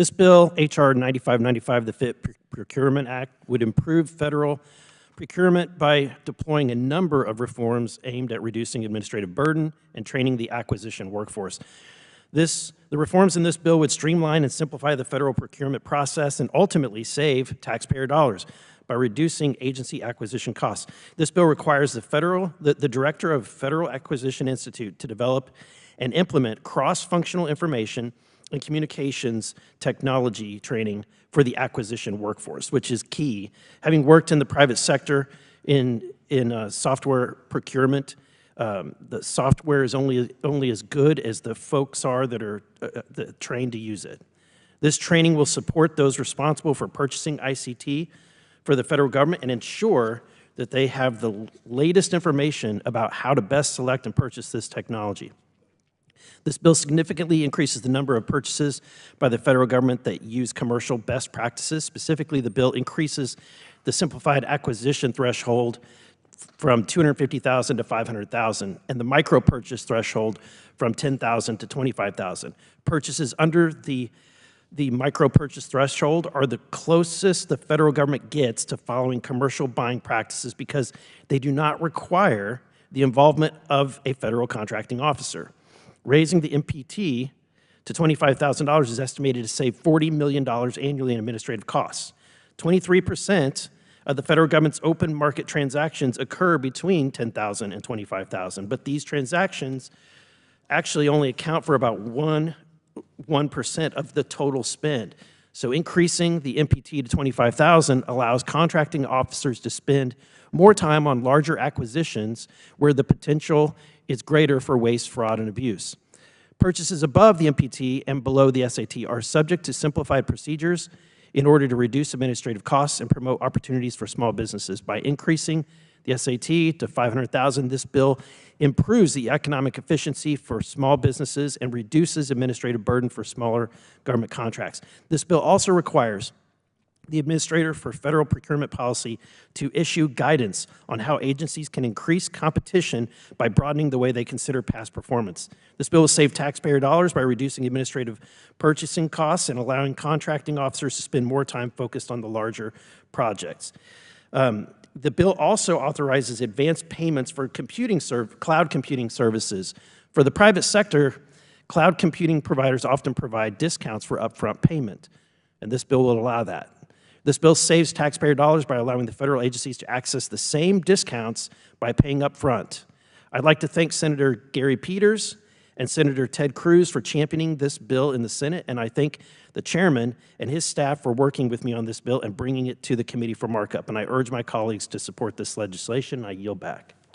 This bill, H.R. 9595, the FIT Procurement Act, would improve federal procurement by deploying a number of reforms aimed at reducing administrative burden and training the acquisition workforce. The reforms in this bill would streamline and simplify the federal procurement process and ultimately save taxpayer dollars by reducing agency acquisition costs. This bill requires the Director of Federal Acquisition Institute to develop and implement cross-functional information and communications technology training for the acquisition workforce, which is key. Having worked in the private sector in software procurement, the software is only as good as the folks are that are trained to use it. This training will support those responsible for purchasing ICT for the federal government and ensure that they have the latest information about how to best select and purchase this technology. This bill significantly increases the number of purchases by the federal government that use commercial best practices. Specifically, the bill increases the simplified acquisition threshold from $250,000 to $500,000, and the micro purchase threshold from $10,000 to $25,000. Purchases under the micro purchase threshold are the closest the federal government gets to following commercial buying practices because they do not require the involvement of a federal contracting officer. Raising the MPT to $25,000 is estimated to save $40 million annually in administrative costs. 23% of the federal government's open market transactions occur between $10,000 and $25,000, but these transactions actually only account for about 1% of the total spend. So increasing the MPT to $25,000 allows contracting officers to spend more time on larger acquisitions where the potential is greater for waste, fraud, and abuse. Purchases above the MPT and below the SAT are subject to simplified procedures in order to reduce administrative costs and promote opportunities for small businesses. By increasing the SAT to $500,000, this bill improves the economic efficiency for small businesses and reduces administrative burden for smaller government contracts. This bill also requires the Administrator for Federal Procurement Policy to issue guidance on how agencies can increase competition by broadening the way they consider past performance. This bill will save taxpayer dollars by reducing administrative purchasing costs and allowing contracting officers to spend more time focused on the larger projects. The bill also authorizes advanced payments for cloud computing services. For the private sector, cloud computing providers often provide discounts for upfront payment, and this bill will allow that. This bill saves taxpayer dollars by allowing the federal agencies to access the same discounts by paying up front. I'd like to thank Senator Gary Peters and Senator Ted Cruz for championing this bill in the Senate, and I thank the chairman and his staff for working with me on this bill and bringing it to the committee for markup. And I urge my colleagues to support this legislation. I yield back.